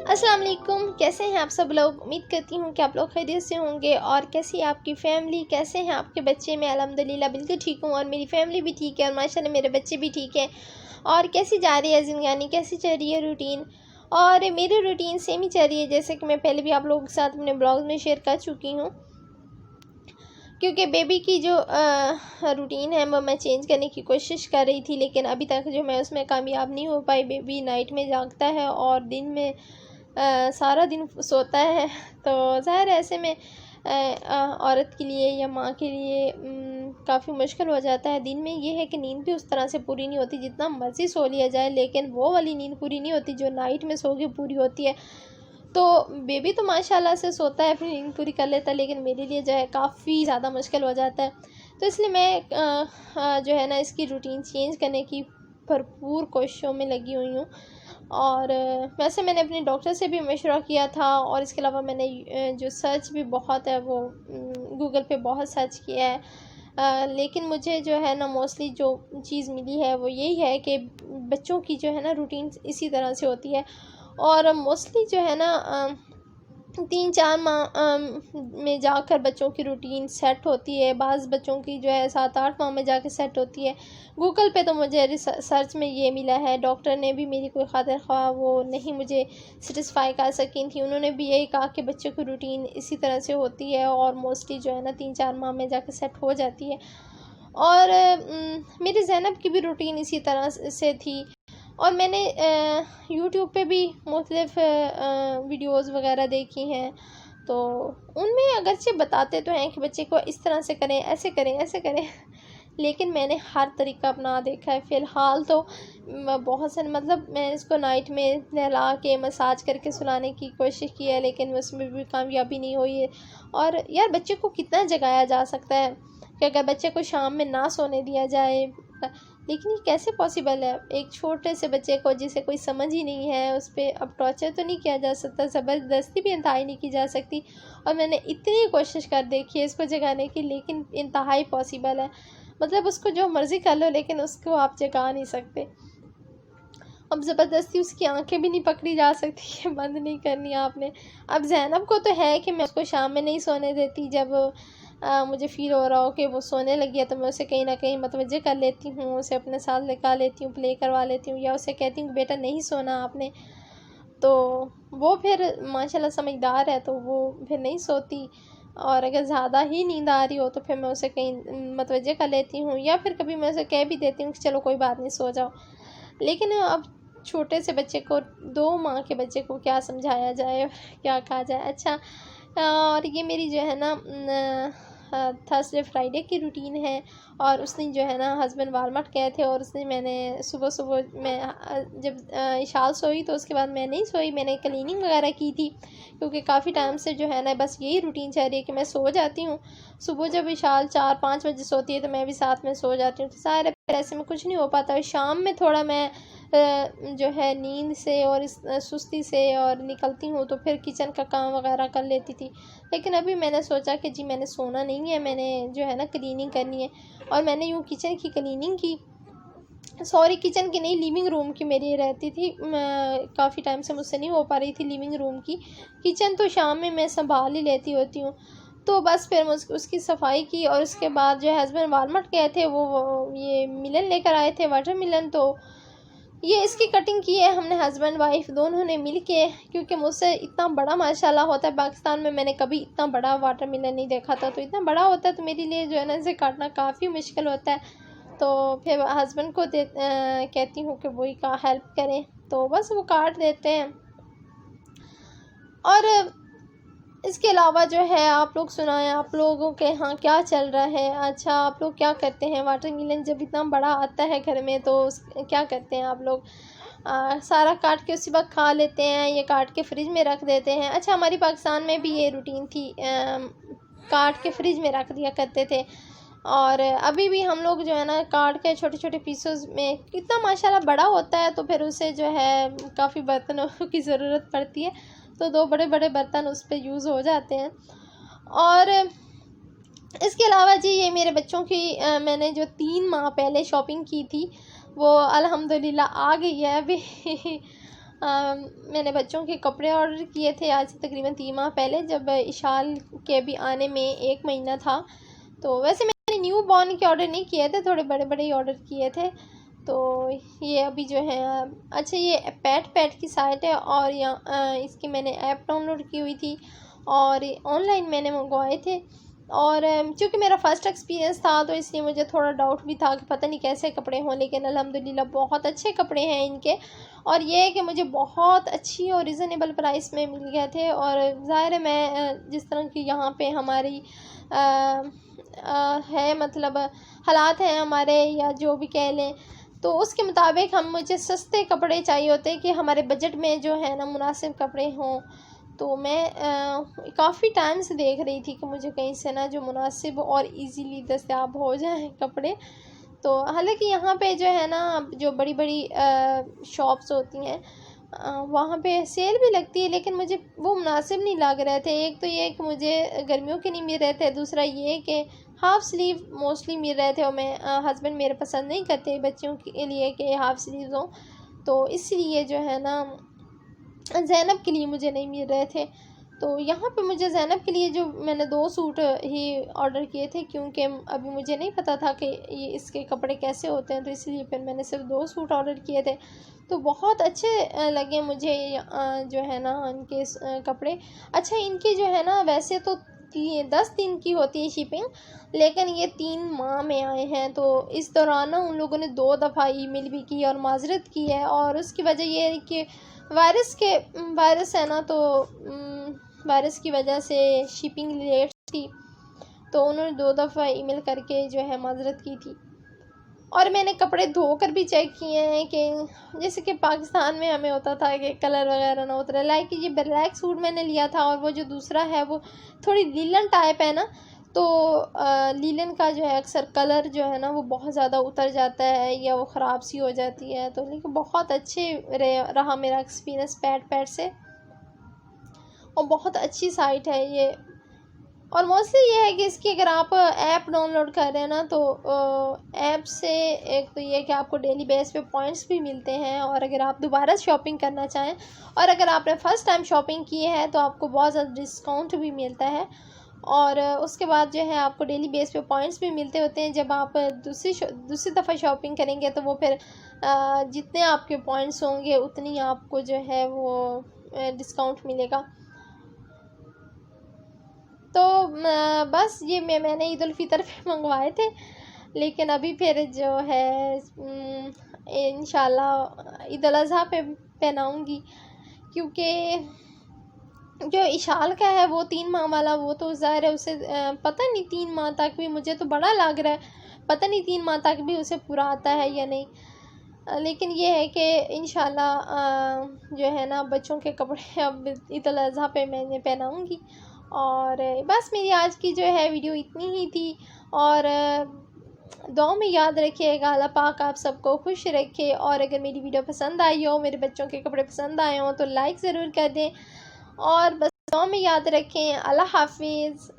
अस्सलाम वालेकुम, कैसे हैं आप सब लोग। उम्मीद करती हूँ कि आप लोग खैरियत से होंगे। और कैसी है आपकी फ़ैमिली, कैसे हैं आपके बच्चे। मैं अल्हम्दुलिल्लाह बिल्कुल ठीक हूँ और मेरी फ़ैमिली भी ठीक है और माशाल्लाह मेरे बच्चे भी ठीक हैं। और कैसी जा रही है ज़िंदगानी, कैसी चल रही है रूटीन। और मेरी रूटीन सेम ही चल रही है जैसे कि मैं पहले भी आप लोगों के साथ अपने ब्लॉग में शेयर कर चुकी हूँ। क्योंकि बेबी की जो रूटीन है वो मैं चेंज करने की कोशिश कर रही थी, लेकिन अभी तक जो मैं उसमें कामयाब नहीं हो पाई। बेबी नाइट में जागता है और दिन में सारा दिन सोता है। तो ज़ाहिर है ऐसे में औरत के लिए या माँ के लिए काफ़ी मुश्किल हो जाता है। दिन में ये है कि नींद भी उस तरह से पूरी नहीं होती, जितना मर्ज़ी सो लिया जाए लेकिन वो वाली नींद पूरी नहीं होती जो नाइट में सो के पूरी होती है। तो बेबी तो माशाल्लाह से सोता है, अपनी नींद पूरी कर लेता है, लेकिन मेरे लिए जो है काफ़ी ज़्यादा मुश्किल हो जाता है। तो इसलिए मैं जो है ना इसकी रूटीन चेंज करने की भरपूर कोशिशों में लगी हुई हूँ। और वैसे मैंने अपने डॉक्टर से भी मशवरा किया था और इसके अलावा मैंने जो सर्च भी बहुत है वो गूगल पे बहुत सर्च किया है। लेकिन मुझे जो है ना मोस्टली जो चीज़ मिली है वो यही है कि बच्चों की जो है ना रूटीन इसी तरह से होती है। और मोस्टली जो है ना 3-4 माह में जाकर बच्चों की रूटीन सेट होती है। बाज़ बच्चों की जो है 7-8 माह में जाकर सेट होती है। गूगल पे तो मुझे सर्च में ये मिला है। डॉक्टर ने भी मेरी कोई खातिर ख्वाह वो नहीं मुझे सेटिस्फाई कर सकी थी। उन्होंने भी यही कहा कि बच्चों की रूटीन इसी तरह से होती है और मोस्टली जो है ना 3-4 माह में जाकर सेट हो जाती है। और मेरी ज़ैनब की भी रूटीन इसी तरह से थी। और मैंने यूट्यूब पे भी मुख्तलिफ़ वीडियोज़ वगैरह देखी हैं, तो उनमें अगरचे बताते तो हैं कि बच्चे को इस तरह से करें, ऐसे करें, ऐसे करें। लेकिन मैंने हर तरीका अपना देखा है। फ़िलहाल तो बहुत सारे मतलब मैं इसको नाइट में नहला के मसाज करके सुलाने की कोशिश की है, लेकिन उसमें भी कामयाबी नहीं हुई है। और यार बच्चे को कितना जगाया जा सकता है कि अगर बच्चे को शाम में ना सोने दिया जाए, लेकिन ये कैसे पॉसिबल है। एक छोटे से बच्चे को जिसे कोई समझ ही नहीं है उस पर अब टॉर्चर तो नहीं किया जा सकता, ज़बरदस्ती भी इंतहाई नहीं की जा सकती। और मैंने इतनी कोशिश कर देखी है इसको जगाने की, लेकिन इंतहाई पॉसिबल है। मतलब उसको जो मर्ज़ी कर लो लेकिन उसको आप जगा नहीं सकते। अब ज़बरदस्ती उसकी आंखें भी नहीं पकड़ी जा सकती है, बंद नहीं करनी आपने। अब ज़ैनब को तो है कि मैं उसको शाम में नहीं सोने देती। जब मुझे फ़ील हो रहा हो कि वो सोने लगी है तो मैं उसे कहीं ना कहीं मतवज्जे कर लेती हूँ, उसे अपने साथ लेकर लेती हूँ, प्ले करवा लेती हूँ, या उसे कहती हूँ बेटा नहीं सोना आपने। तो वो फिर माशाल्लाह समझदार है तो वो फिर नहीं सोती। और अगर ज़्यादा ही नींद आ रही हो तो फिर मैं उसे कहीं मतवज्जे कर लेती हूँ, या फिर कभी मैं उसे कह भी देती हूँ कि चलो कोई बात नहीं सो जाओ। लेकिन अब छोटे से बच्चे को 2 माह के बच्चे को क्या समझाया जाए, क्या कहा जाए। अच्छा, और ये मेरी जो है ना थर्सडे फ्राइडे की रूटीन है। और उस दिन जो है ना हस्बैंड वालमार्ट गए थे और उसने मैंने सुबह सुबह मैं जब इशाल सोई तो उसके बाद मैं नहीं सोई, मैंने क्लीनिंग वगैरह की थी। क्योंकि काफ़ी टाइम से जो है ना बस यही रूटीन चल रही है कि मैं सो जाती हूँ। सुबह जब इशाल 4-5 बजे सोती है तो मैं भी साथ में सो जाती हूँ। तो सारे ऐसे में कुछ नहीं हो पाता। शाम में थोड़ा मैं जो है नींद से और इस सुस्ती से और निकलती हूँ तो फिर किचन का काम वगैरह कर लेती थी। लेकिन अभी मैंने सोचा कि जी मैंने सोना नहीं है, मैंने जो है ना क्लीनिंग करनी है। और मैंने यूँ किचन की क्लीनिंग की, सॉरी किचन की नहीं, लिविंग रूम की मेरी रहती थी। काफ़ी टाइम से मुझसे नहीं हो पा रही थी लिविंग रूम की। किचन तो शाम में मैं संभाल ही लेती होती हूँ। तो बस फिर मैं उसकी सफाई की और उसके बाद जो हस्बैंड वालमार्ट गए थे वो ये मिलन लेकर आए थे, वाटर मिलन। तो ये इसकी कटिंग की है हमने हस्बैंड वाइफ दोनों ने मिल के, क्योंकि मुझसे इतना बड़ा माशाल्लाह होता है। पाकिस्तान में मैंने कभी इतना बड़ा वाटर मिलन नहीं देखा था, तो इतना बड़ा होता है तो मेरे लिए जो है ना इसे काटना काफ़ी मुश्किल होता है। तो फिर हस्बैंड को कहती हूँ कि वही का हेल्प करें, तो बस वो काट देते हैं। और इसके अलावा जो है आप लोग सुनाएं, आप लोगों के यहाँ क्या चल रहा है। अच्छा, आप लोग क्या करते हैं वाटर मिलन जब इतना बड़ा आता है घर में तो क्या करते हैं आप लोग। सारा काट के उसी वक्त खा लेते हैं, ये काट के फ्रिज में रख देते हैं। अच्छा, हमारी पाकिस्तान में भी ये रूटीन थी, काट के फ्रिज में रख दिया करते थे। और अभी भी हम लोग जो है ना काट के छोटे छोटे पीसेस में, कितना माशाल्लाह बड़ा होता है तो फिर उसे जो है काफ़ी बर्तनों की ज़रूरत पड़ती है, तो 2 बड़े बड़े बर्तन उस पर यूज़ हो जाते हैं। और इसके अलावा जी ये मेरे बच्चों की मैंने जो 3 माह पहले शॉपिंग की थी वो अल्हम्दुलिल्लाह आ गई है अभी। मैंने बच्चों के कपड़े ऑर्डर किए थे आज से तकरीबन 3 माह पहले, जब इशाल के भी आने में 1 महीना था। तो वैसे मैंने न्यू बॉर्न के ऑर्डर नहीं किए थे, थोड़े बड़े बड़े ही ऑर्डर किए थे। तो ये अभी जो है अच्छा, ये पैट की साइट है और यहाँ इसकी मैंने ऐप डाउनलोड की हुई थी और ऑनलाइन मैंने मंगवाए थे। और चूँकि मेरा फ़र्स्ट एक्सपीरियंस था तो इसलिए मुझे थोड़ा डाउट भी था कि पता नहीं कैसे कपड़े हों, लेकिन अल्हम्दुलिल्लाह बहुत अच्छे कपड़े हैं इनके। और ये है कि मुझे बहुत अच्छी और रिज़नेबल प्राइस में मिल गए थे। और ज़ाहिर है मैं जिस तरह की यहाँ पे हमारी है, मतलब हालात हैं हमारे, या जो भी कह लें, तो उसके मुताबिक मुझे सस्ते कपड़े चाहिए होते हैं कि हमारे बजट में जो है ना मुनासिब कपड़े हों। तो मैं काफ़ी टाइम से देख रही थी कि मुझे कहीं से ना जो मुनासिब और इजीली दस्तयाब हो जाए कपड़े। तो हालांकि यहाँ पे जो है ना जो बड़ी बड़ी शॉप्स होती हैं वहाँ पे सेल भी लगती है, लेकिन मुझे वो मुनासिब नहीं लग रहे थे। एक तो ये कि मुझे गर्मियों के नहीं मिल रहे थे, दूसरा ये कि हाफ़ स्लीव मोस्टली मिल रहे थे और मैं हस्बैंड मेरे पसंद नहीं करते बच्चों के लिए कि हाफ़ स्लीव्स हों, तो इसलिए जो है ना ज़ैनब के लिए मुझे नहीं मिल रहे थे। तो यहाँ पे मुझे ज़ैनब के लिए जो मैंने 2 सूट ही ऑर्डर किए थे, क्योंकि अभी मुझे नहीं पता था कि ये इसके कपड़े कैसे होते हैं, तो इसलिए फिर मैंने सिर्फ 2 सूट ऑर्डर किए थे। तो बहुत अच्छे लगे मुझे जो है ना इनके कपड़े। अच्छा, इनकी जो है ना वैसे तो 10 दिन की होती है शिपिंग, लेकिन ये 3 माह में आए हैं। तो इस दौरान ना उन लोगों ने 2 दफ़ा ईमेल भी की और माजरत की है, और उसकी वजह ये है कि वायरस है ना, तो वायरस की वजह से शिपिंग लेट थी, तो उन्होंने 2 दफ़ा ईमेल करके जो है माजरत की थी। और मैंने कपड़े धोकर भी चेक किए हैं कि जैसे कि पाकिस्तान में हमें होता था कि कलर वगैरह ना उतरे। लाइक ये ब्लैक सूट मैंने लिया था और वो जो दूसरा है वो थोड़ी लीलन टाइप है ना, तो लीलन का जो है अक्सर कलर जो है ना वो बहुत ज़्यादा उतर जाता है या वो ख़राब सी हो जाती है। तो लेकिन बहुत अच्छे रहा मेरा एक्सपीरियंस पैट से, और बहुत अच्छी साइट है ये। और मोस्टली ये है कि इसकी अगर आप ऐप डाउनलोड कर रहे हैं ना, तो ऐप से एक तो ये कि आपको डेली बेस पे पॉइंट्स भी मिलते हैं, और अगर आप दोबारा शॉपिंग करना चाहें और अगर आपने फ़र्स्ट टाइम शॉपिंग की है तो आपको बहुत ज़्यादा डिस्काउंट भी मिलता है। और उसके बाद जो है आपको डेली बेस पे पॉइंट्स भी मिलते होते हैं। जब आप दूसरी दफ़ा शॉपिंग करेंगे तो वो फिर जितने आपके पॉइंट्स होंगे उतनी आपको जो है वो डिस्काउंट मिलेगा। तो बस ये मैंने ईद उल फितर पे मंगवाए थे, लेकिन अभी फिर जो है इंशाल्लाह ईद उल अज़हा पे पहनाऊँगी, क्योंकि जो इशाल का है वो 3 माह वाला, वो तो ज़ाहिर है उसे पता नहीं 3 माह तक भी, मुझे तो बड़ा लग रहा है, पता नहीं 3 माह तक भी उसे पूरा आता है या नहीं। लेकिन ये है कि इंशाल्लाह जो है ना बच्चों के कपड़े अब ईद उल अज़हा पे मैंने पहनाऊँगी। और बस मेरी आज की जो है वीडियो इतनी ही थी। और दुआ में याद रखिएगा, अल्लाह पाक आप सबको खुश रखे। और अगर मेरी वीडियो पसंद आई हो, मेरे बच्चों के कपड़े पसंद आए हों, तो लाइक ज़रूर कर दें। और बस दुआ में याद रखें। अल्लाह हाफिज़।